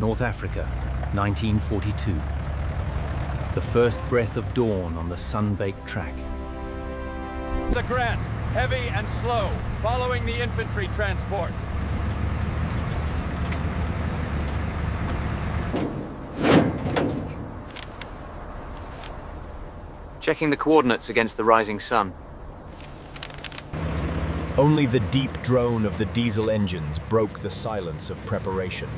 North Africa, 1942. The first breath of dawn on the sun-baked track. The Grant, heavy and slow, following the infantry transport. Checking the coordinates against the rising sun. Only the deep drone of the diesel engines broke the silence of preparation.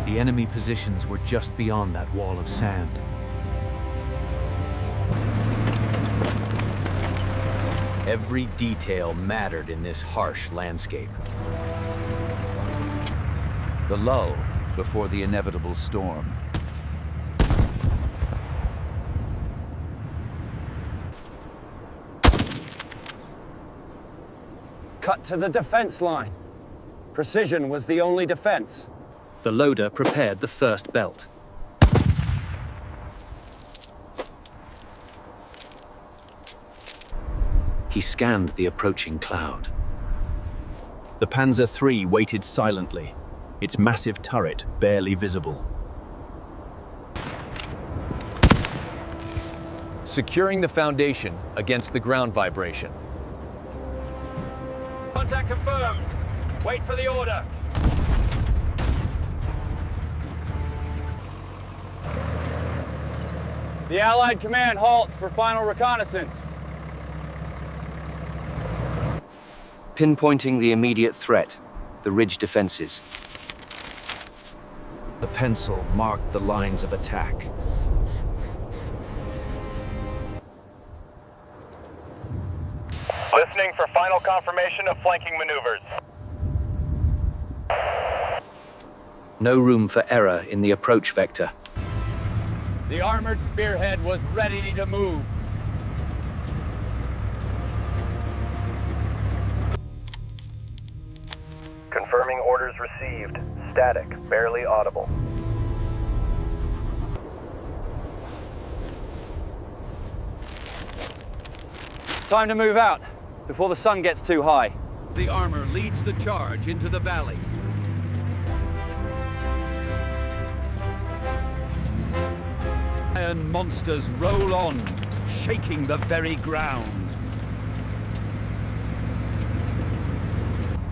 The enemy positions were just beyond that wall of sand. Every detail mattered in this harsh landscape. The lull before the inevitable storm. Cut to the defense line. Precision was the only defense. The loader prepared the first belt. He scanned the approaching cloud. The Panzer III waited silently, its massive turret barely visible. Securing the foundation against the ground vibration. Contact confirmed. Wait for the order. The Allied command halts for final reconnaissance. Pinpointing the immediate threat, the ridge defenses. The pencil marked the lines of attack. Listening for final confirmation of flanking maneuvers. No room for error in the approach vector. The armored spearhead was ready to move. Confirming orders received. Static, barely audible. Time to move out, before the sun gets too high. The armor leads the charge into the valley. Iron monsters roll on, shaking the very ground.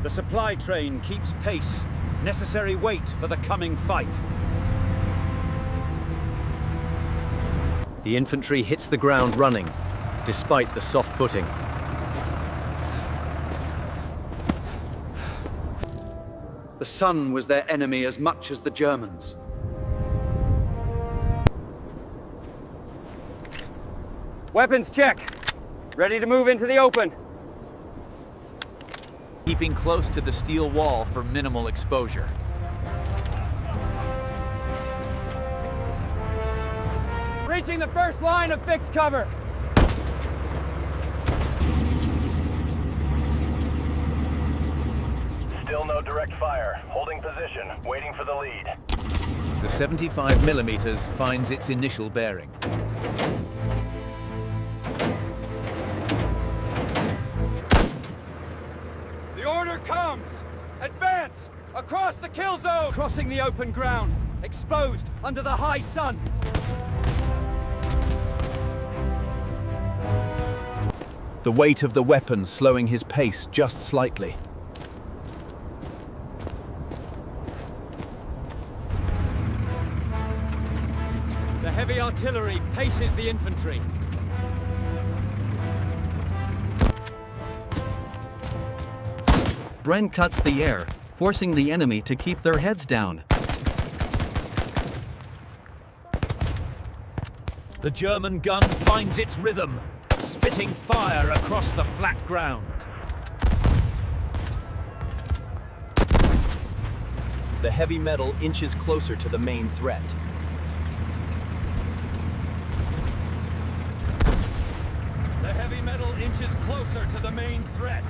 The supply train keeps pace, necessary weight for the coming fight. The infantry hits the ground running, despite the soft footing. The sun was their enemy as much as the Germans. Weapons check. Ready to move into the open. Keeping close to the steel wall for minimal exposure. Reaching the first line of fixed cover. Still no direct fire. Holding position, waiting for the lead. The 75mm finds its initial bearing. The order comes! Advance! Across the kill zone! Crossing the open ground, exposed under the high sun. The weight of the weapon slowing his pace just slightly. The heavy artillery paces the infantry. Bren cuts the air, forcing the enemy to keep their heads down. The German gun finds its rhythm, spitting fire across the flat ground. The heavy metal inches closer to the main threat. The heavy metal inches closer to the main threat.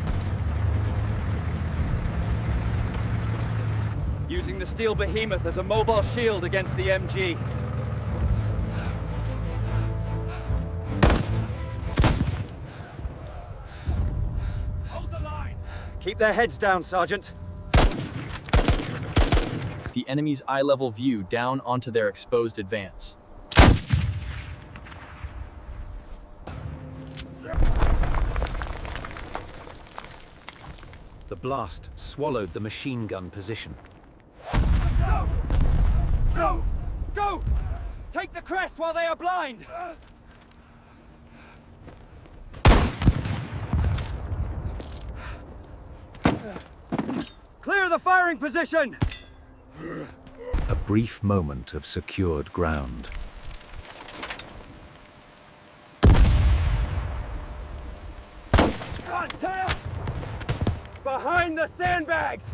Using the steel behemoth as a mobile shield against the MG. Keep their heads down, Sergeant. The enemy's eye-level view down onto their exposed advance. The blast swallowed the machine gun position. Go! Go! Go! Take the crest while they are blind! Clear the firing position! A brief moment of secured ground. Contact! Behind the sandbags!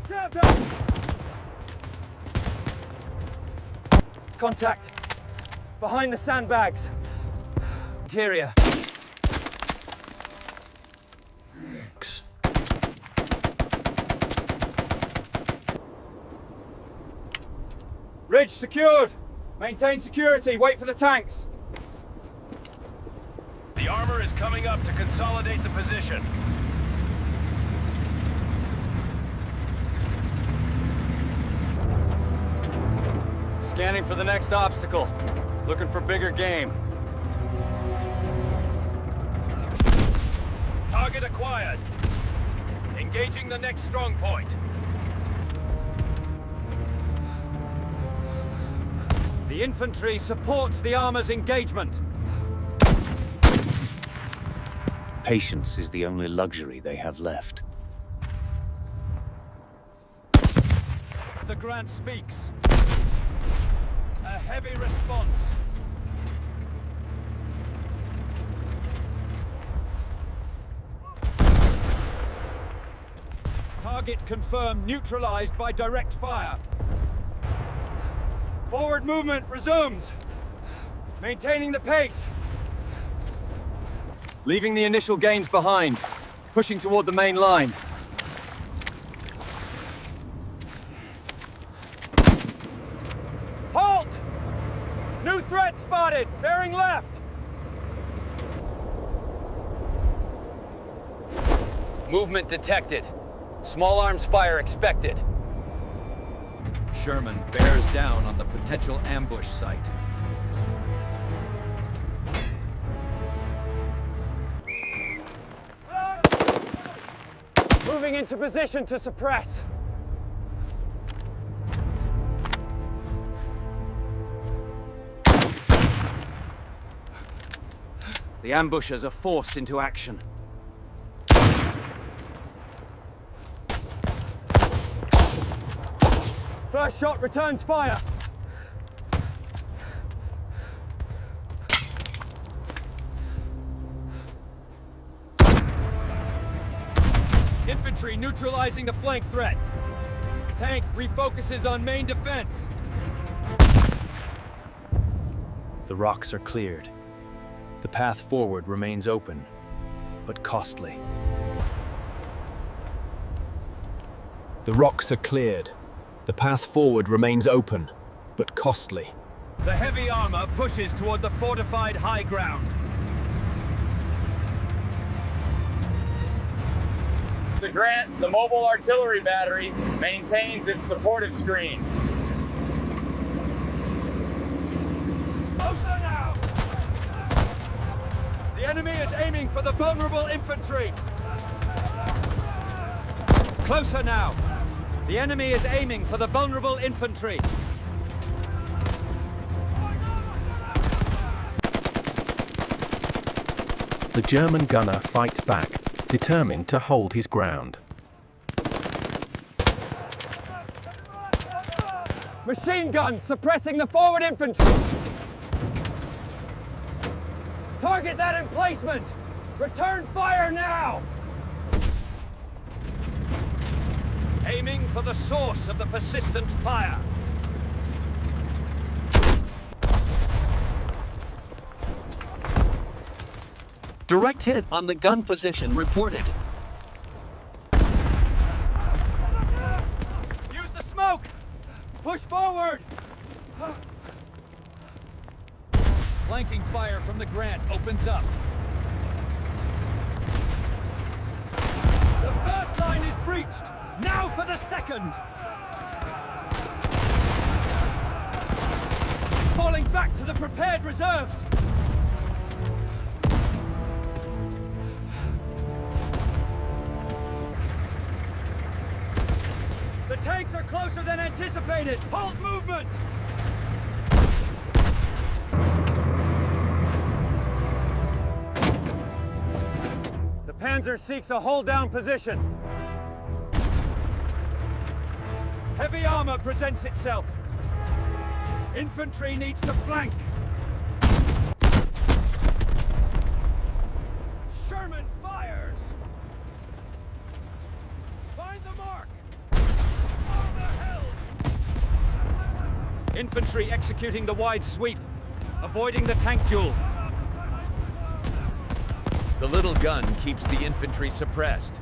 Contact! Behind the sandbags! Interior. Ridge secured! Maintain security, wait for the tanks! The armor is coming up to consolidate the position. Scanning for the next obstacle. Looking for bigger game. Target acquired. Engaging the next strong point. The infantry supports the armor's engagement. Patience is the only luxury they have left. The Grant speaks. A heavy response. Target confirmed neutralized by direct fire. Forward movement resumes. Maintaining the pace. Leaving the initial gains behind. Pushing toward the main line. Halt! New threat spotted! Bearing left! Movement detected. Small arms fire expected. Sherman bears down on the potential ambush site. Moving into position to suppress. The ambushers are forced into action. First shot returns fire. Infantry neutralizing the flank threat. Tank refocuses on main defense. The rocks are cleared. The path forward remains open, but costly. The rocks are cleared. The path forward remains open, but costly. The heavy armor pushes toward the fortified high ground. The Grant, the mobile artillery battery, maintains its supportive screen. Closer now! The enemy is aiming for the vulnerable infantry. Closer now! The enemy is aiming for the vulnerable infantry. The German gunner fights back, determined to hold his ground. Machine gun suppressing the forward infantry. Target that emplacement! Return fire now! Aiming for the source of the persistent fire. Direct hit on the gun position reported. Use the smoke! Push forward! Flanking fire from the Grant opens up. The first line is breached! Now for the second! Falling back to the prepared reserves! The tanks are closer than anticipated! Halt movement! The Panzer seeks a hold-down position. Heavy armor presents itself. Infantry needs to flank. Sherman fires! Find the mark! Armor held! Infantry executing the wide sweep, avoiding the tank duel. The little gun keeps the infantry suppressed.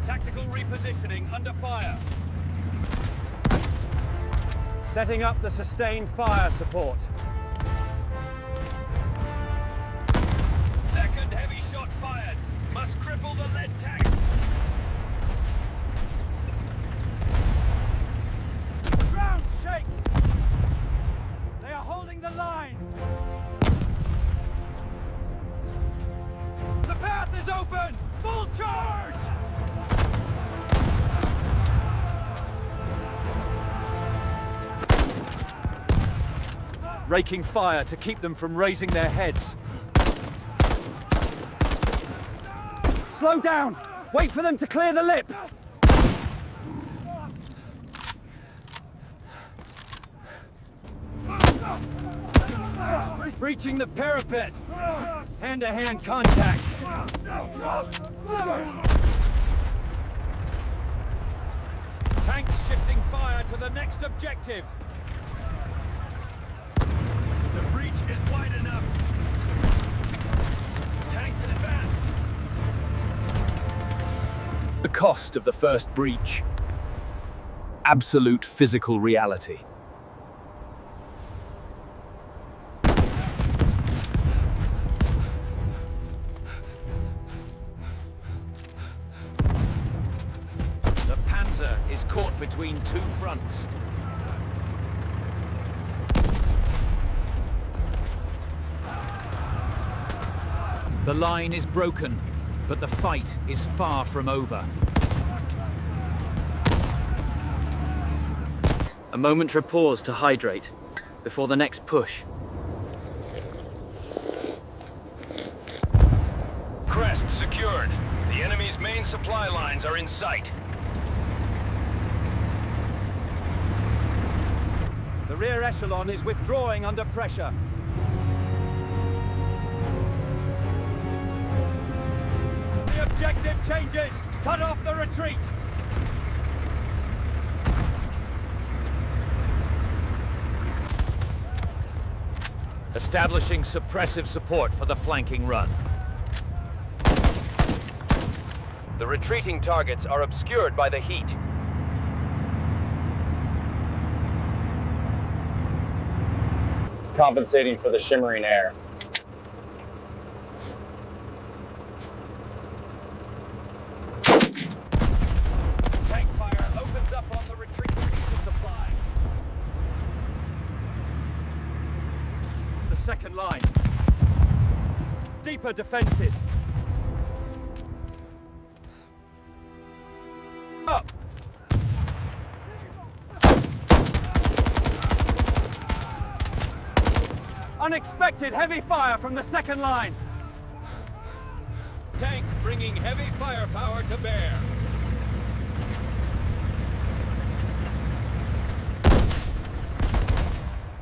Tactical repositioning under fire. Setting up the sustained fire support. Second heavy shot fired. Must cripple the lead tank. The ground shakes. They are holding the line. The path is open. Full charge. Raking fire to keep them from raising their heads. Slow down! Wait for them to clear the lip! Breaching the parapet. Hand-to-hand contact. Tanks shifting fire to the next objective. The breach is wide enough. Tanks advance. The cost of the first breach. Absolute physical reality. The Panzer is caught between two fronts. The line is broken, but the fight is far from over. A momentary pause to hydrate before the next push. Crest secured. The enemy's main supply lines are in sight. The rear echelon is withdrawing under pressure. The objective changes! Cut off the retreat! Establishing suppressive support for the flanking run. The retreating targets are obscured by the heat. Compensating for the shimmering air. Tank fire opens up on the retreating piece of supplies. The second line. Deeper defenses. Up! Unexpected heavy fire from the second line. Tank bringing heavy firepower to bear.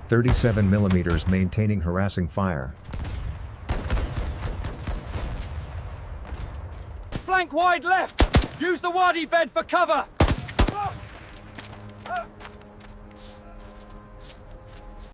.37mm maintaining harassing fire. Flank wide left! Use the wadi bed for cover!